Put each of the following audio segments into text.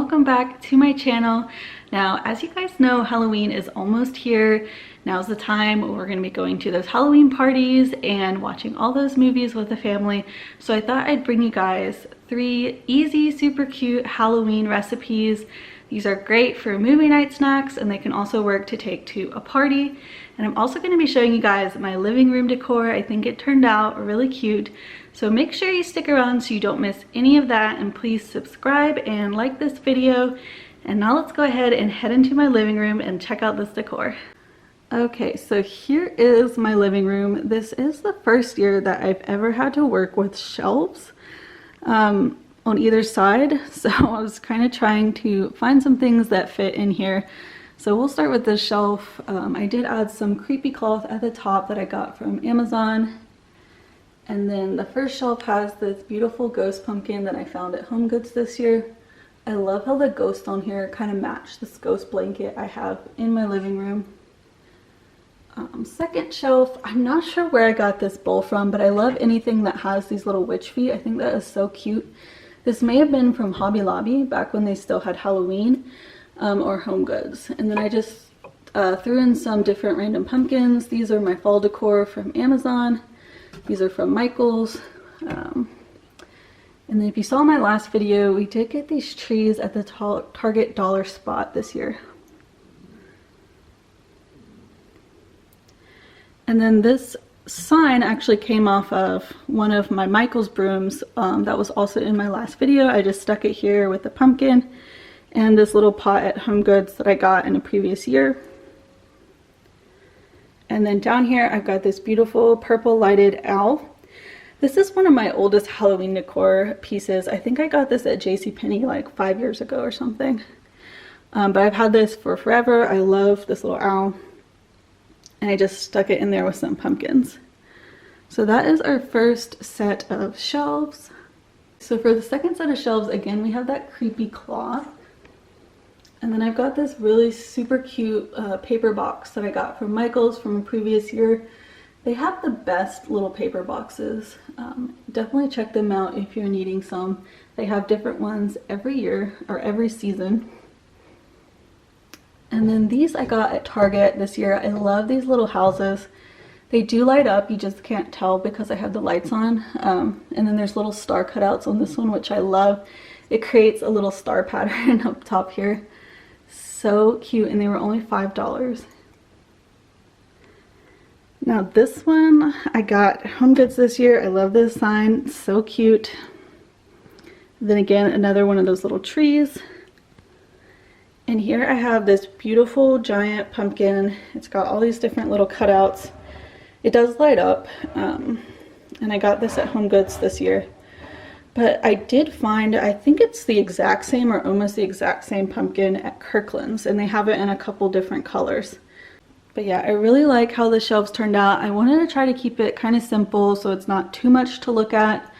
welcome back to my channel. Now, as you guys know, Halloween is almost here. Now's the time we're going to be going to those Halloween parties and watching all those movies with the family. So I thought I'd bring you guys 3 easy, super cute Halloween recipes. These are great for movie night snacks, and they can also work to take to a party. And I'm also going to be showing you guys my living room decor. I think it turned out really cute. So make sure you stick around so you don't miss any of that, and please subscribe and like this video. And now let's go ahead and head into my living room and check out this decor. Okay, so here is my living room. This is the first year that I've ever had to work with shelves on either side. So I was kind of trying to find some things that fit in here. So we'll start with this shelf. I did add some creepy cloth at the top that I got from Amazon. And then the first shelf has this beautiful ghost pumpkin that I found at Home Goods this year. I love how the ghosts on here kind of match this ghost blanket I have in my living room. Second shelf, I'm not sure where I got this bowl from, but I love anything that has these little witch feet. I think that is so cute. This may have been from Hobby Lobby back when they still had Halloween, or Home Goods. And then I just threw in some different random pumpkins. These are my fall decor from Amazon. These are from Michael's. And then if you saw my last video, we did get these trees at the Target dollar spot this year. And then this sign actually came off of one of my Michael's brooms that was also in my last video. I just stuck it here with the pumpkin and this little pot at Home Goods that I got in a previous year. And then down here I've got this beautiful purple lighted owl. This is one of my oldest Halloween decor pieces. I think I got this at JCPenney like 5 years ago or something. But I've had this for forever. I love this little owl. And I just stuck it in there with some pumpkins. So that is our first set of shelves. So for the second set of shelves, again, we have that creepy cloth. And then I've got this really super cute paper box that I got from Michael's from a previous year. They have the best little paper boxes. Definitely check them out if you're needing some. They have different ones every year or every season. And then these I got at Target this year. I love these little houses. They do light up, you just can't tell because I have the lights on. And then there's little star cutouts on this one, which I love. It creates a little star pattern up top here. So cute, and they were only $5. Now this one I got Home Goods this year. I love this sign, so cute. Then again, another one of those little trees. And here I have this beautiful giant pumpkin. It's got all these different little cutouts. It does light up, and I got this at Home Goods this year. But I did find, I think it's the exact same or almost the exact same pumpkin at Kirkland's, and they have it in a couple different colors. But yeah, I really like how the shelves turned out. I wanted to try to keep it kind of simple so it's not too much to look at.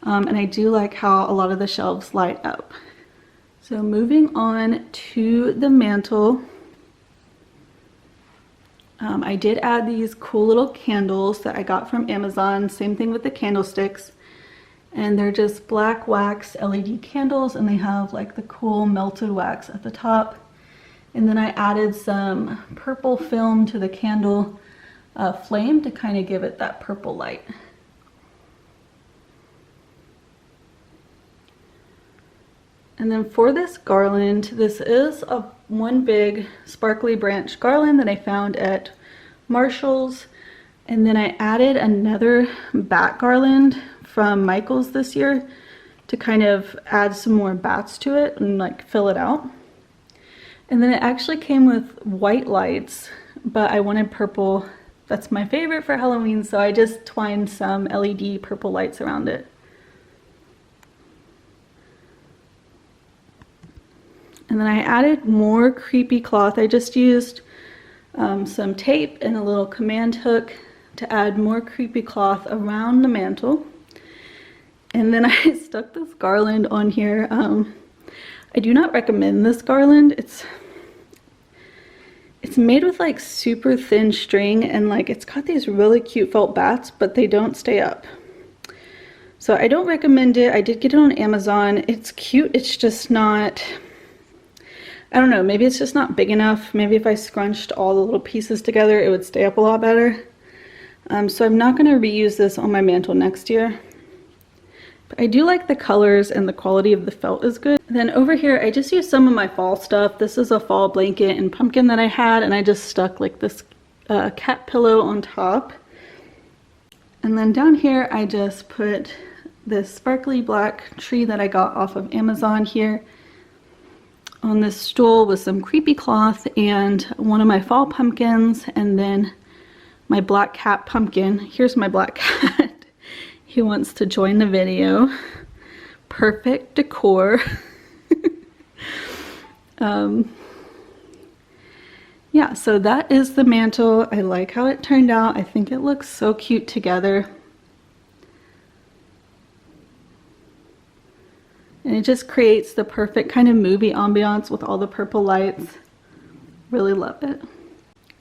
And I do like how a lot of the shelves light up. So moving on to the mantle. I did add these cool little candles that I got from Amazon. Same thing with the candlesticks. And they're just black wax LED candles, and they have like the cool melted wax at the top. And then I added some purple film to the candle flame to kind of give it that purple light. And then for this garland, this is one big sparkly branch garland that I found at Marshall's. And then I added another bat garland from Michael's this year to kind of add some more bats to it and like fill it out. And then it actually came with white lights, but I wanted purple. That's my favorite for Halloween, so I just twined some LED purple lights around it. And then I added more creepy cloth. I just used some tape and a little command hook to add more creepy cloth around the mantle. And then I stuck this garland on here. I do not recommend this garland. It's made with like super thin string, and like it's got these really cute felt bats, but they don't stay up. So I don't recommend it. I did get it on Amazon. It's cute. It's just not I don't know, maybe it's just not big enough. Maybe if I scrunched all the little pieces together, it would stay up a lot better. So I'm not going to reuse this on my mantle next year. But I do like the colors and the quality of the felt is good. And then over here, I just used some of my fall stuff. This is a fall blanket and pumpkin that I had, and I just stuck like this cat pillow on top. And then down here, I just put this sparkly black tree that I got off of Amazon here on this stool with some creepy cloth and one of my fall pumpkins, and then my black cat pumpkin. Here's my black cat. He wants to join the video. Perfect decor. Yeah, so that is the mantle. I like how it turned out. I think it looks so cute together. And it just creates the perfect kind of movie ambiance with all the purple lights. Really love it.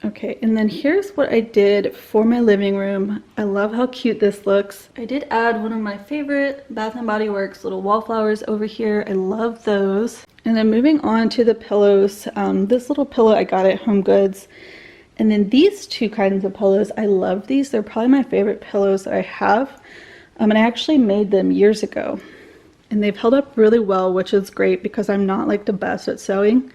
Okay, and then here's what I did for my living room. I love how cute this looks. I did add one of my favorite Bath & Body Works little wallflowers over here. I love those. And then moving on to the pillows, this little pillow I got at HomeGoods. And then these two kinds of pillows, I love these. They're probably my favorite pillows that I have. And I actually made them years ago. And they've held up really well, which is great because I'm not like the best at sewing.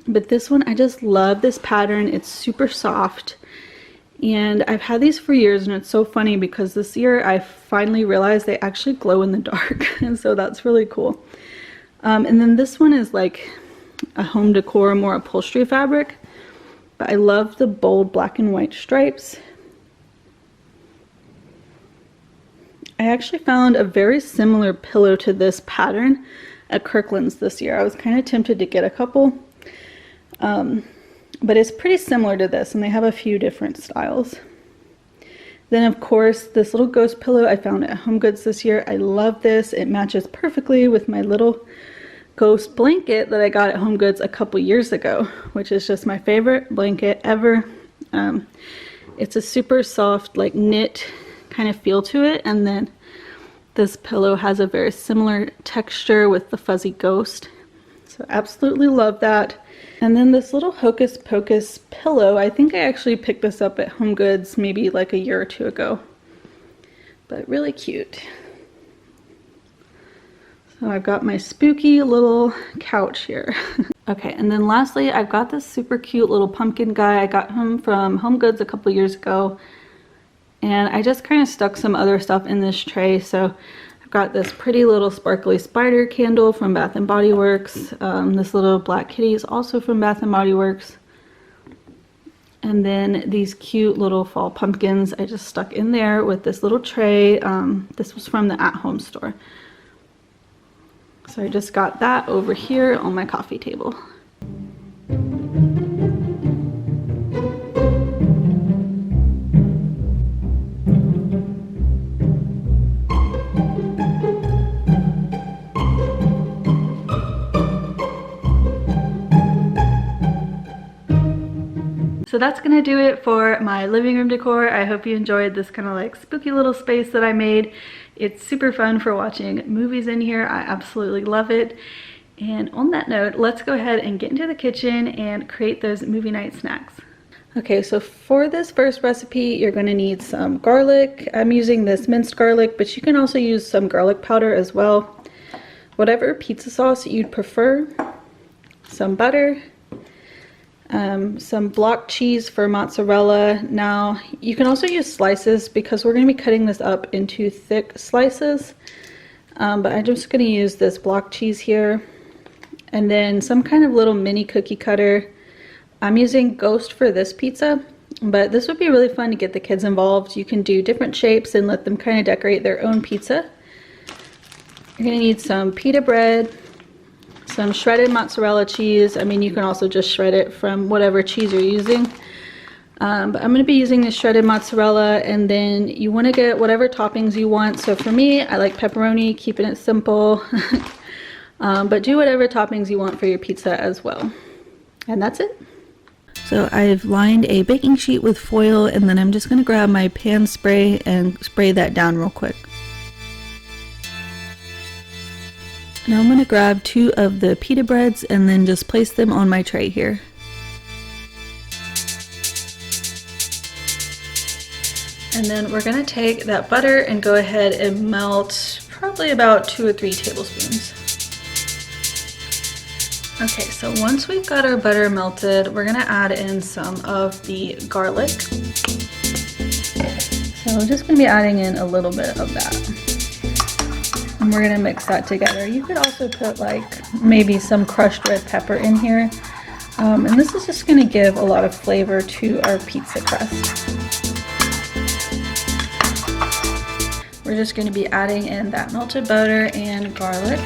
But this one, I just love this pattern. It's super soft. And I've had these for years, and it's so funny because this year I finally realized they actually glow in the dark. And so that's really cool. And then this one is like a home decor, more upholstery fabric. But I love the bold black and white stripes. I actually found a very similar pillow to this pattern at Kirkland's this year. I was kind of tempted to get a couple. But it's pretty similar to this, and they have a few different styles. Then of course, this little ghost pillow I found at HomeGoods this year. I love this. It matches perfectly with my little ghost blanket that I got at HomeGoods a couple years ago, which is just my favorite blanket ever. It's a super soft, like knit kind of feel to it, and then this pillow has a very similar texture with the fuzzy ghost. So absolutely love that. And then this little Hocus Pocus pillow, I think I actually picked this up at HomeGoods maybe like a year or two ago. But really cute. So I've got my spooky little couch here. Okay, and then lastly, I've got this super cute little pumpkin guy. I got him from HomeGoods a couple years ago. And I just kind of stuck some other stuff in this tray. So I've got this pretty little sparkly spider candle from Bath & Body Works. This little black kitty is also from Bath & Body Works. And then these cute little fall pumpkins I just stuck in there with this little tray. This was from the At Home store. So I just got that over here on my coffee table. So that's gonna do it for my living room decor. I hope you enjoyed this kind of like spooky little space that I made. It's super fun for watching movies in here. I absolutely love it. And on that note, let's go ahead and get into the kitchen and create those movie night snacks. Okay, so for this first recipe, you're gonna need some garlic. I'm using this minced garlic, but you can also use some garlic powder as well. Whatever pizza sauce you'd prefer. Some butter. Some block cheese for mozzarella. Now you can also use slices because we're going to be cutting this up into thick slices, but I'm just going to use this block cheese here, and then some kind of little mini cookie cutter. I'm using Ghost for this pizza, but this would be really fun to get the kids involved. You can do different shapes and let them kind of decorate their own pizza. You're going to need some pita bread, some shredded mozzarella cheese. I mean, you can also just shred it from whatever cheese you're using. But I'm going to be using the shredded mozzarella, and then you want to get whatever toppings you want. So for me, I like pepperoni, keeping it simple. But do whatever toppings you want for your pizza as well. And that's it. So I've lined a baking sheet with foil, and then I'm just going to grab my pan spray and spray that down real quick. Now I'm going to grab 2 of the pita breads and then just place them on my tray here. And then we're going to take that butter and go ahead and melt probably about 2 or 3 tablespoons. Okay, so once we've got our butter melted, we're going to add in some of the garlic. So I'm just going to be adding in a little bit of that. And we're going to mix that together. You could also put like maybe some crushed red pepper in here. And this is just going to give a lot of flavor to our pizza crust. We're just going to be adding in that melted butter and garlic.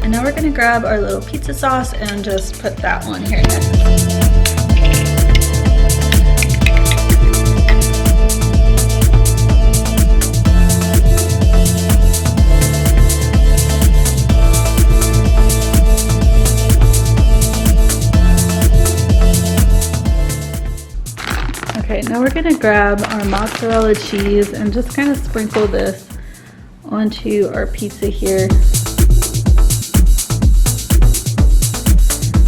And now we're going to grab our little pizza sauce and just put that on here next. Okay, now we're gonna grab our mozzarella cheese and just kind of sprinkle this onto our pizza here.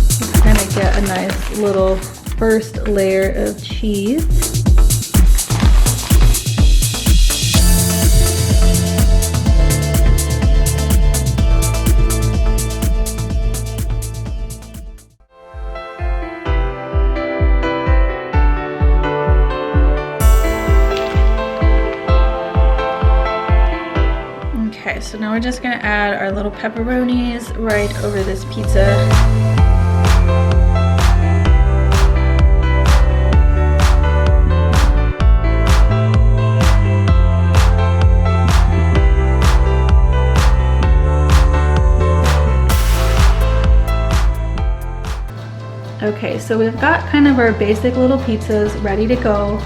Just kind of get a nice little first layer of cheese. Okay, so now we're just gonna add our little pepperonis right over this pizza. Okay, so we've got kind of our basic little pizzas ready to go.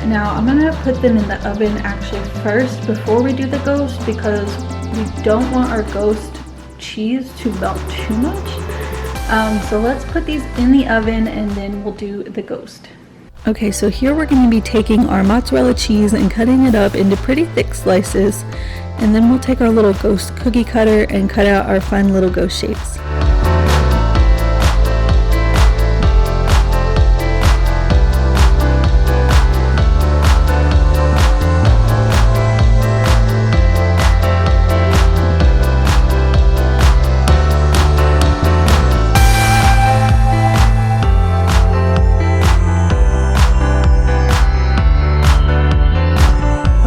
Now I'm gonna put them in the oven actually first before we do the ghost, because we don't want our ghost cheese to melt too much. So let's put these in the oven and then we'll do the ghost. Okay, so here we're going to be taking our mozzarella cheese and cutting it up into pretty thick slices, and then we'll take our little ghost cookie cutter and cut out our fun little ghost shapes.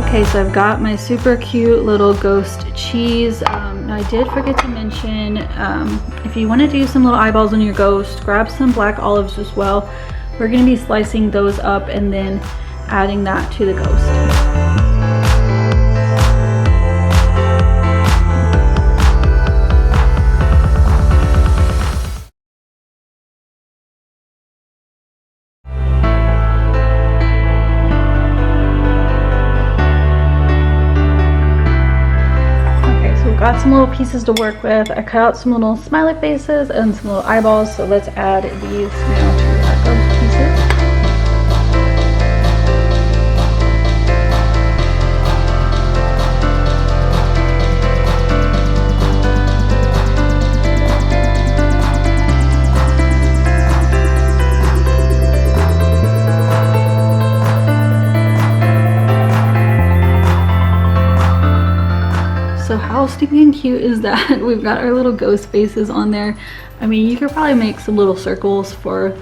Okay, so I've got my super cute little ghost cheese. Now I did forget to mention, if you want to do some little eyeballs on your ghost, grab some black olives as well. We're going to be slicing those up and then adding that to the ghost. Got some little pieces to work with. I cut out some little smiley faces and some little eyeballs, so let's add these now to our ghost pieces. So how stinking cute is that? We've got our little ghost faces on there. I mean, you could probably make some little circles for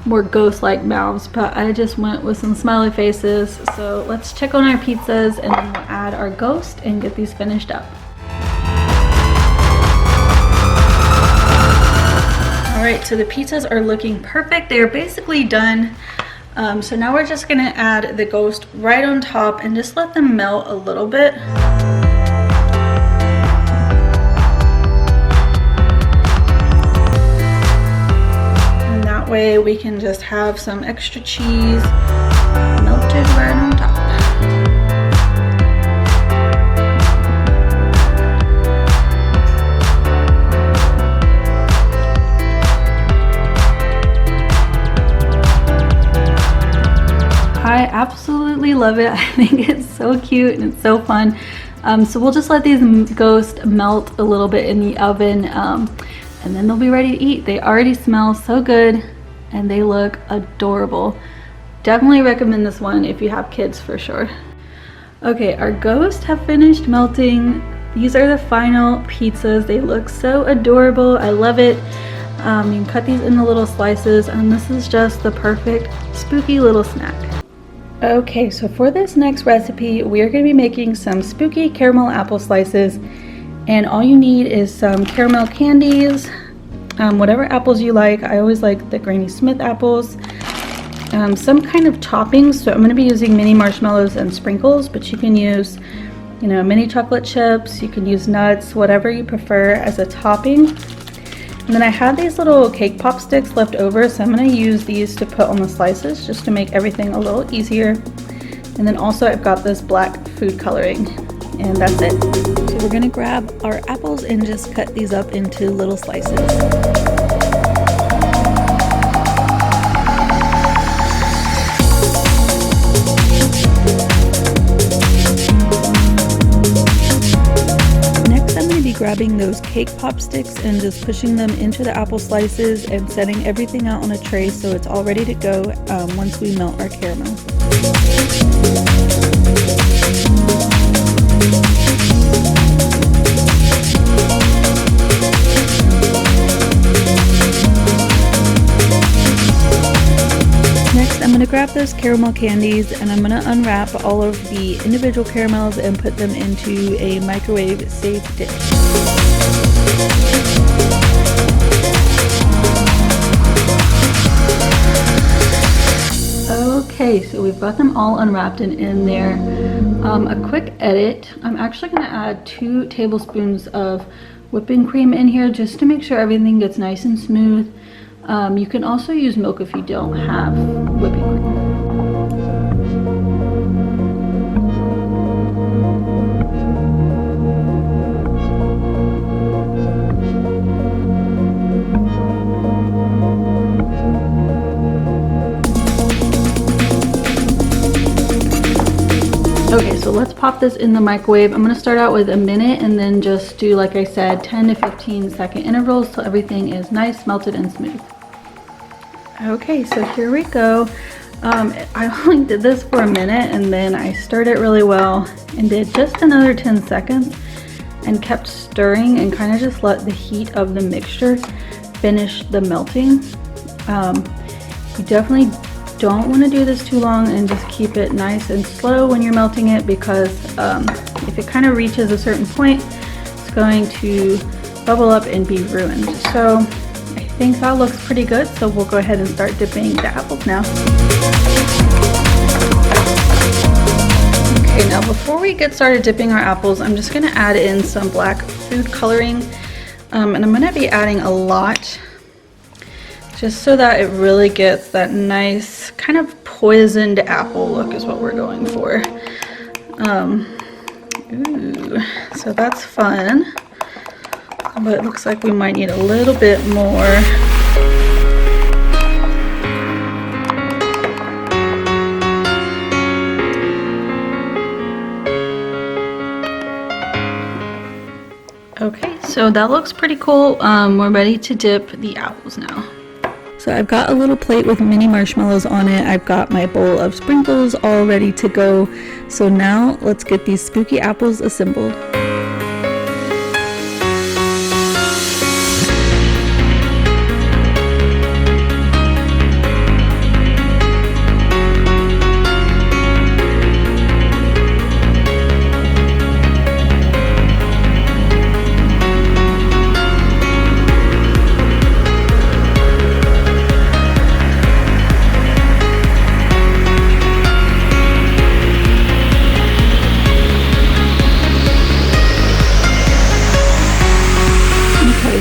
more ghost-like mouths, but I just went with some smiley faces. So let's check on our pizzas and then we'll add our ghost and get these finished up. All right, so the pizzas are looking perfect. They're basically done. So now we're just gonna add the ghost right on top and just let them melt a little bit. Way we can just have some extra cheese melted right on top. absolutely love it. I think it's so cute and it's so fun. So we'll just let these ghosts melt a little bit in the oven, and then they'll be ready to eat. They already smell so good and they look adorable. Definitely recommend this one if you have kids for sure. Okay, our ghosts have finished melting. These are the final pizzas. They look so adorable. I love it. You can cut these into little slices, and this is just the perfect spooky little snack. Okay, so for this next recipe, we are going to be making some spooky caramel apple slices, and all you need is some caramel candies, whatever apples you like. I always like the Granny Smith apples, some kind of toppings. So I'm going to be using mini marshmallows and sprinkles, but you can use, you know, mini chocolate chips, you can use nuts, whatever you prefer as a topping. And then I had these little cake pop sticks left over, so I'm going to use these to put on the slices just to make everything a little easier. And then also I've got this black food coloring, and that's it. So we're going to grab our apples and just cut these up into little slices. Grabbing those cake pop sticks and just pushing them into the apple slices and setting everything out on a tray so it's all ready to go once we melt our caramel. Next, I'm going to grab those caramel candies and I'm going to unwrap all of the individual caramels and put them into a microwave safe dish. Okay, so we've got them all unwrapped and in there. A quick edit, I'm actually going to add 2 tablespoons of whipping cream in here just to make sure everything gets nice and smooth. You can also use milk if you don't have whipping cream. Okay, so let's pop this in the microwave. I'm going to start out with a minute and then just do, like I said, 10 to 15 second intervals till everything is nice, melted, and smooth. Okay, so here we go. I only did this for a minute and then I stirred it really well and did just another 10 seconds and kept stirring and kind of just let the heat of the mixture finish the melting. You definitely don't want to do this too long and just keep it nice and slow when you're melting it, because if it kind of reaches a certain point, it's going to bubble up and be ruined. So I think that looks pretty good, so we'll go ahead and start dipping the apples now. Okay, now before we get started dipping our apples, I'm just going to add in some black food coloring, and I'm going to be adding a lot just so that it really gets that nice kind of poisoned apple look is what we're going for. Ooh, so that's fun, but it looks like we might need a little bit more. Okay, so that looks pretty cool. We're ready to dip the apples now. So I've got a little plate with mini marshmallows on it. I've got my bowl of sprinkles all ready to go. So now let's get these spooky apples assembled.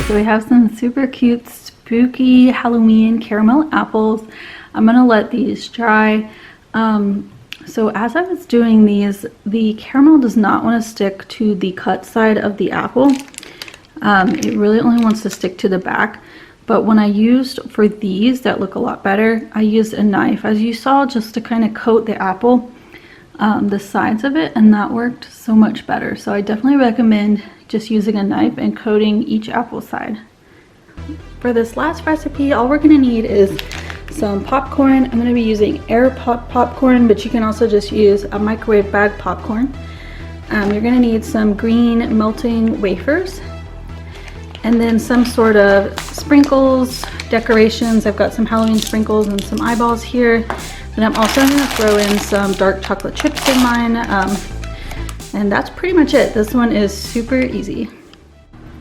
So we have some super cute, spooky Halloween caramel apples. I'm gonna let these dry. So as I was doing these, the caramel does not want to stick to the cut side of the apple. It really only wants to stick to the back. But when I used for these that look a lot better, I used a knife, as you saw, just to kind of coat the apple. the sides of it, and that worked so much better. So I definitely recommend just using a knife and coating each apple side. For this last recipe, all we're gonna need is some popcorn. I'm gonna be using air popcorn, but you can also just use a microwave bag popcorn. You're gonna need some green melting wafers, and then some sort of sprinkles, decorations. I've got some Halloween sprinkles and some eyeballs here. And I'm also gonna throw in some dark chocolate chips in mine. And that's pretty much it. This one is super easy.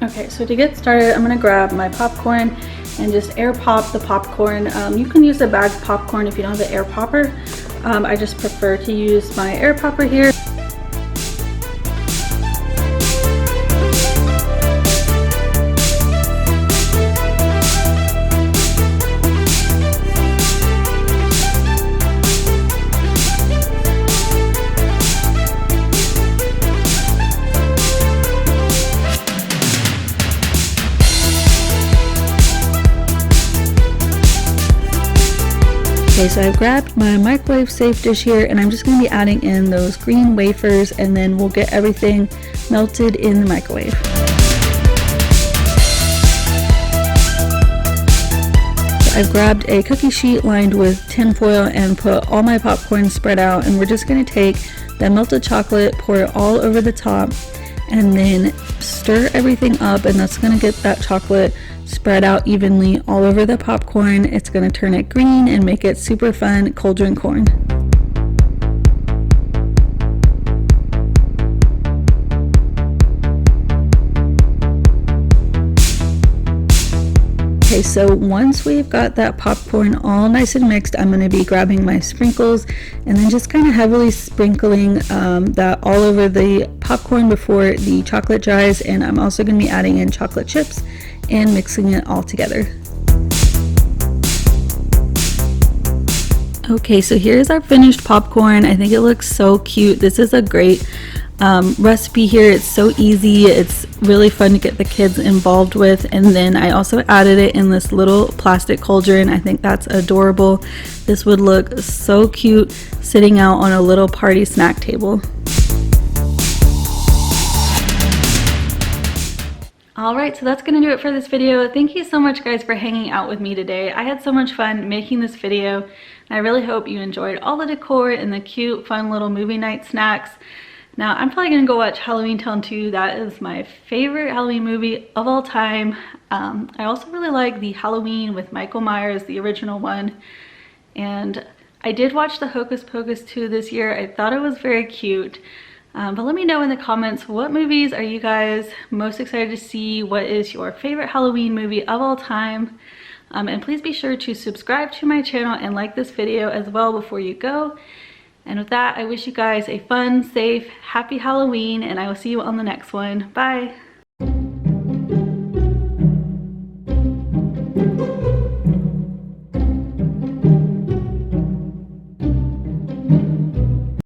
Okay, so to get started, I'm gonna grab my popcorn and just air pop the popcorn. You can use a bagged popcorn if you don't have an air popper. I just prefer to use my air popper here. Okay, so I've grabbed my microwave safe dish here, and I'm just going to be adding in those green wafers, and then we'll get everything melted in the microwave. So I've grabbed a cookie sheet lined with tin foil and put all my popcorn spread out, and we're just going to take the melted chocolate, pour it all over the top, and then stir everything up, and that's going to get that chocolate spread out evenly all over the popcorn. It's going to turn it green and make it super fun cauldron corn. Okay, so once we've got that popcorn all nice and mixed, I'm going to be grabbing my sprinkles and then just kind of heavily sprinkling that all over the popcorn before the chocolate dries, and I'm also going to be adding in chocolate chips and mixing it all together. Okay, so here's our finished popcorn. I think it looks so cute. This is a great recipe here. It's so easy. It's really fun to get the kids involved with. And then I also added it in this little plastic cauldron. I think that's adorable. This would look so cute sitting out on a little party snack table. Alright, so that's going to do it for this video. Thank you so much guys for hanging out with me today. I had so much fun making this video, and I really hope you enjoyed all the decor and the cute, fun little movie night snacks. Now, I'm probably going to go watch Halloween Town 2. That is my favorite Halloween movie of all time. I also really like the Halloween with Michael Myers, the original one. And I did watch the Hocus Pocus 2 this year. I thought it was very cute. But let me know in the comments, what movies are you guys most excited to see? What is your favorite Halloween movie of all time? And please be sure to subscribe to my channel and like this video as well before you go. And with that, I wish you guys a fun, safe, happy Halloween, and I will see you on the next one. Bye!